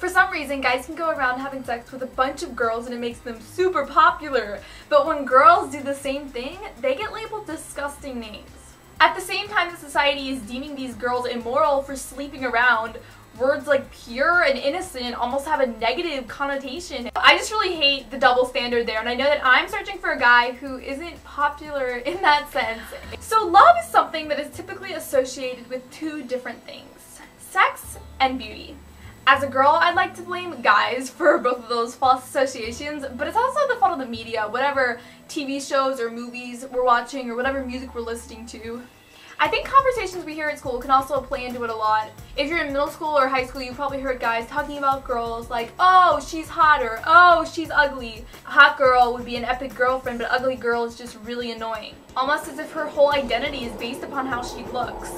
For some reason, guys can go around having sex with a bunch of girls and it makes them super popular. But when girls do the same thing, they get labeled disgusting names. At the same time that society is deeming these girls immoral for sleeping around, words like pure and innocent almost have a negative connotation. I just really hate the double standard there, and I know that I'm searching for a guy who isn't popular in that sense. So love is something that is typically associated with two different things: sex and beauty. As a girl, I'd like to blame guys for both of those false associations, but it's also the fault of the media, whatever TV shows or movies we're watching or whatever music we're listening to. I think conversations we hear at school can also play into it a lot. If you're in middle school or high school, you probably heard guys talking about girls like, oh, she's hot, or oh, she's ugly. A hot girl would be an epic girlfriend, but ugly girl is just really annoying. Almost as if her whole identity is based upon how she looks.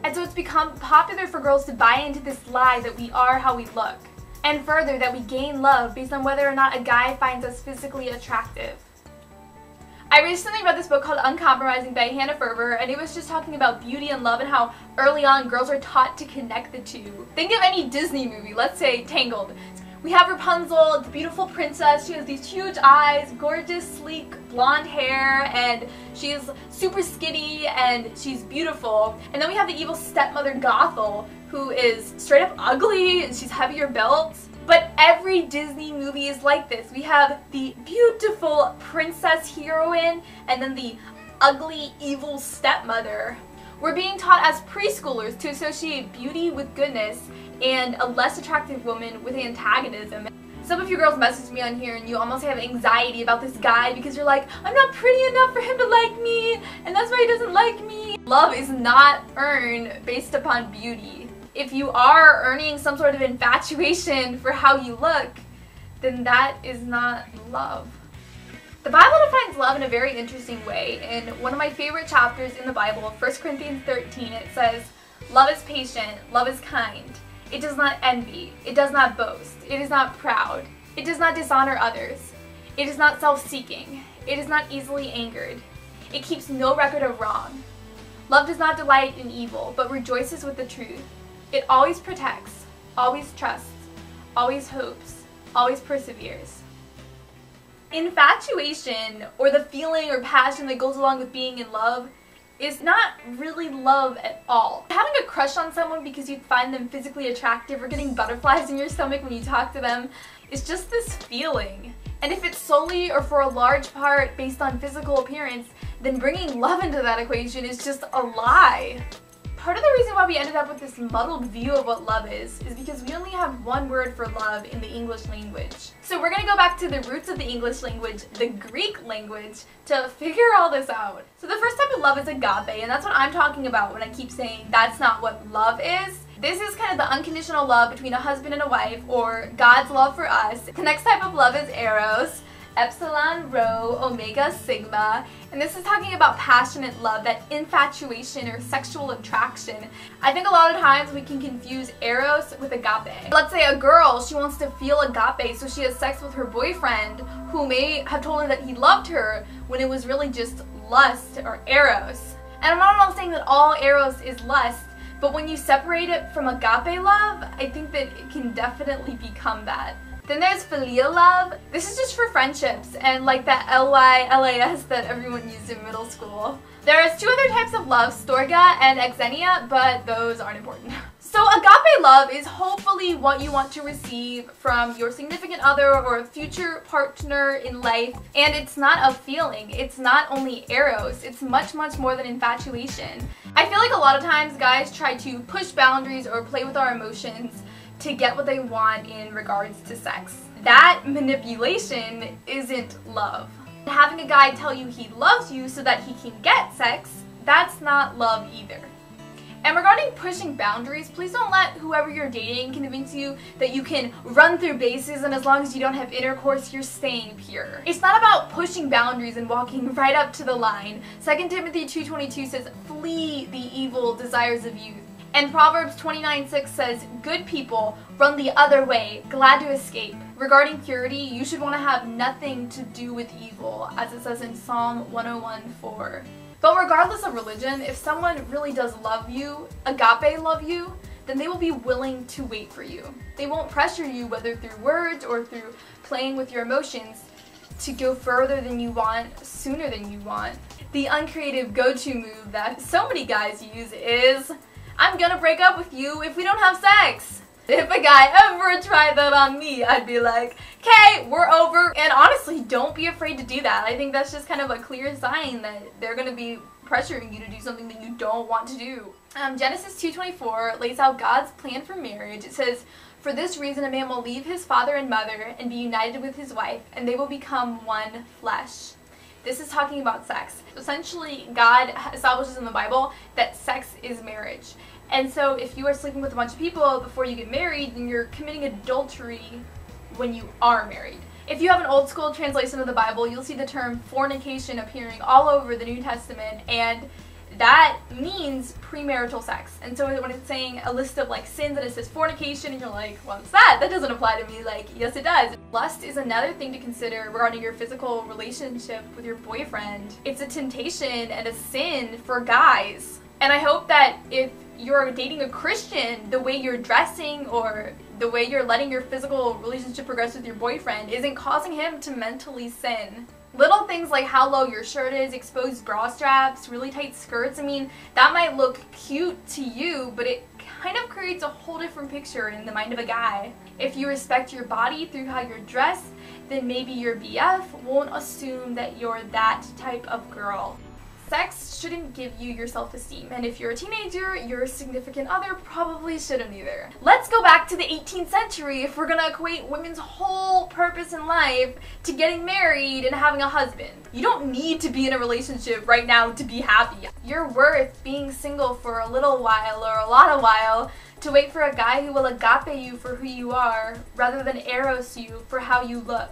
And so it's become popular for girls to buy into this lie that we are how we look. And further, that we gain love based on whether or not a guy finds us physically attractive. I recently read this book called Uncompromising by Hannah Ferber, and it was just talking about beauty and love and how early on girls are taught to connect the two. Think of any Disney movie, let's say Tangled. We have Rapunzel, the beautiful princess. She has these huge eyes, gorgeous, sleek, blonde hair, and she's super skinny and she's beautiful. And then we have the evil stepmother Gothel, who is straight up ugly and she's heavier built. But every Disney movie is like this. We have the beautiful princess heroine and then the ugly, evil stepmother. We're being taught as preschoolers to associate beauty with goodness and a less attractive woman with antagonism. Some of you girls message me on here and you almost have anxiety about this guy because you're like, I'm not pretty enough for him to like me, and that's why he doesn't like me. Love is not earned based upon beauty. If you are earning some sort of infatuation for how you look, then that is not love. The Bible defines love in a very interesting way. In one of my favorite chapters in the Bible, 1 Corinthians 13, it says, love is patient, love is kind. It does not envy, it does not boast, it is not proud, it does not dishonor others, it is not self-seeking, it is not easily angered, it keeps no record of wrong. Love does not delight in evil, but rejoices with the truth. It always protects, always trusts, always hopes, always perseveres. Infatuation, or the feeling or passion that goes along with being in love, is not really love at all. Having a crush on someone because you find them physically attractive or getting butterflies in your stomach when you talk to them is just this feeling. And if it's solely or for a large part based on physical appearance, then bringing love into that equation is just a lie. Part of the reason why we ended up with this muddled view of what love is because we only have one word for love in the English language. So we're gonna go back to the roots of the English language, the Greek language, to figure all this out. So the first type of love is agape, and that's what I'm talking about when I keep saying that's not what love is. This is kind of the unconditional love between a husband and a wife, or God's love for us. The next type of love is eros, epsilon, rho, omega, sigma, and this is talking about passionate love, that infatuation or sexual attraction. I think a lot of times we can confuse eros with agape. Let's say a girl, she wants to feel agape, so she has sex with her boyfriend who may have told her that he loved her when it was really just lust or eros. And I'm not saying that all eros is lust, but when you separate it from agape love, I think that it can definitely become that. Then there's filial love. This is just for friendships and like that LYLAS that everyone used in middle school. There's two other types of love, storge and exenia, but those aren't important. So agape love is hopefully what you want to receive from your significant other or a future partner in life. And it's not a feeling. It's not only eros. It's much, much more than infatuation. I feel like a lot of times guys try to push boundaries or play with our emotions to get what they want in regards to sex. That manipulation isn't love. Having a guy tell you he loves you so that he can get sex, that's not love either. And regarding pushing boundaries, please don't let whoever you're dating convince you that you can run through bases and as long as you don't have intercourse, you're staying pure. It's not about pushing boundaries and walking right up to the line. 2 Timothy 2:22 says, flee the evil desires of youth. And Proverbs 29:6 says, good people run the other way, glad to escape. Regarding purity, you should want to have nothing to do with evil, as it says in Psalm 101:4. But regardless of religion, if someone really does love you, agape love you, then they will be willing to wait for you. They won't pressure you, whether through words or through playing with your emotions, to go further than you want, sooner than you want. The uncreative go-to move that so many guys use is, I'm gonna break up with you if we don't have sex. If a guy ever tried that on me, I'd be like, okay, we're over. And honestly, don't be afraid to do that. I think that's just kind of a clear sign that they're gonna be pressuring you to do something that you don't want to do. Genesis 2:24 lays out God's plan for marriage. It says, for this reason a man will leave his father and mother and be united with his wife, and they will become one flesh. This is talking about sex. Essentially, God establishes in the Bible that sex is marriage. And so if you are sleeping with a bunch of people before you get married, then you're committing adultery when you are married. If you have an old school translation of the Bible, you'll see the term fornication appearing all over the New Testament, and that means premarital sex. And so when it's saying a list of like sins and it says fornication and you're like, what's that? That doesn't apply to me. Like, yes it does. Lust is another thing to consider regarding your physical relationship with your boyfriend. It's a temptation and a sin for guys. And I hope that if you're dating a Christian, the way you're dressing or the way you're letting your physical relationship progress with your boyfriend isn't causing him to mentally sin. Little things like how low your shirt is, exposed bra straps, really tight skirts, I mean, that might look cute to you, but it kind of creates a whole different picture in the mind of a guy. If you respect your body through how you're dressed, then maybe your BF won't assume that you're that type of girl. Sex shouldn't give you your self-esteem, and if you're a teenager, your significant other probably shouldn't either. Let's go back to the 18th century if we're gonna equate women's whole purpose in life to getting married and having a husband. You don't need to be in a relationship right now to be happy. You're worth being single for a little while or a lot of while to wait for a guy who will agape you for who you are rather than eros you for how you look.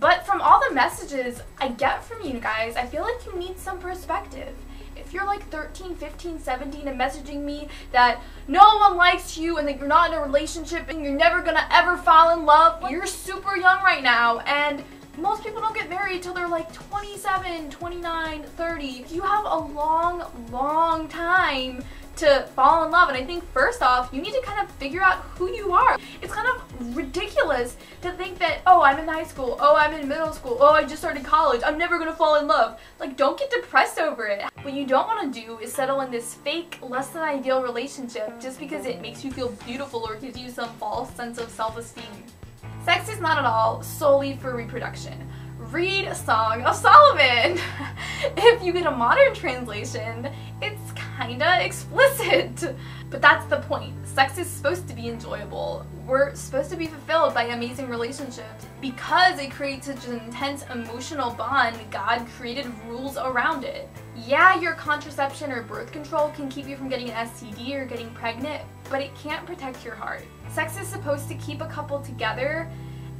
But from all the messages I get from you guys, I feel like you need some perspective. If you're like 13, 15, 17 and messaging me that no one likes you and that you're not in a relationship and you're never gonna ever fall in love, you're super young right now, and most people don't get married till they're like 27, 29, 30. You have a long time to fall in love, and I think first off, you need to kind of figure out who you are. It's kind of ridiculous to think that, oh, I'm in high school, oh, I'm in middle school, oh, I just started college, I'm never gonna fall in love. Like, don't get depressed over it. What you don't want to do is settle in this fake, less than ideal relationship just because it makes you feel beautiful or gives you some false sense of self-esteem. Sex is not at all solely for reproduction. Read Song of Solomon. If you get a modern translation, it's kinda explicit. But that's the point. Sex is supposed to be enjoyable. We're supposed to be fulfilled by amazing relationships. Because it creates such an intense emotional bond, God created rules around it. Yeah, your contraception or birth control can keep you from getting an STD or getting pregnant, but it can't protect your heart. Sex is supposed to keep a couple together,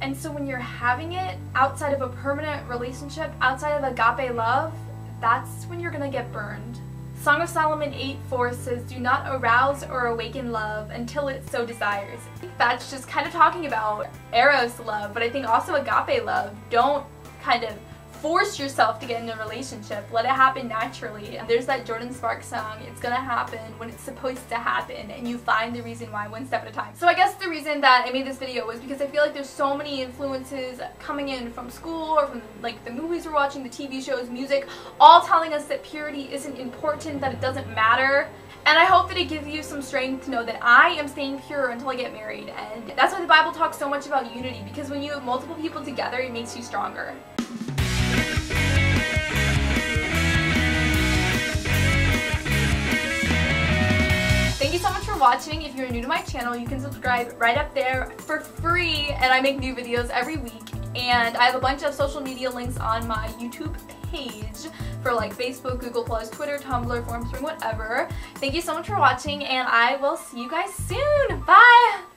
and so when you're having it outside of a permanent relationship, outside of agape love, that's when you're gonna get burned. Song of Solomon 8:4 says, do not arouse or awaken love until it so desires. I think that's just kind of talking about eros love, but I think also agape love. Don't kind of force yourself to get in a relationship. Let it happen naturally. And there's that Jordan Sparks song, it's gonna happen when it's supposed to happen, and you find the reason why one step at a time. So I guess the reason that I made this video was because I feel like there's so many influences coming in from school or from like the movies we're watching, the TV shows, music, all telling us that purity isn't important, that it doesn't matter. And I hope that it gives you some strength to know that I am staying pure until I get married. And that's why the Bible talks so much about unity, because when you have multiple people together, it makes you stronger. Thank you so much for watching. If you're new to my channel, you can subscribe right up there for free, and I make new videos every week. And I have a bunch of social media links on my YouTube page for like Facebook, Google+, Twitter, Tumblr, Formspring, whatever. Thank you so much for watching, and I will see you guys soon. Bye!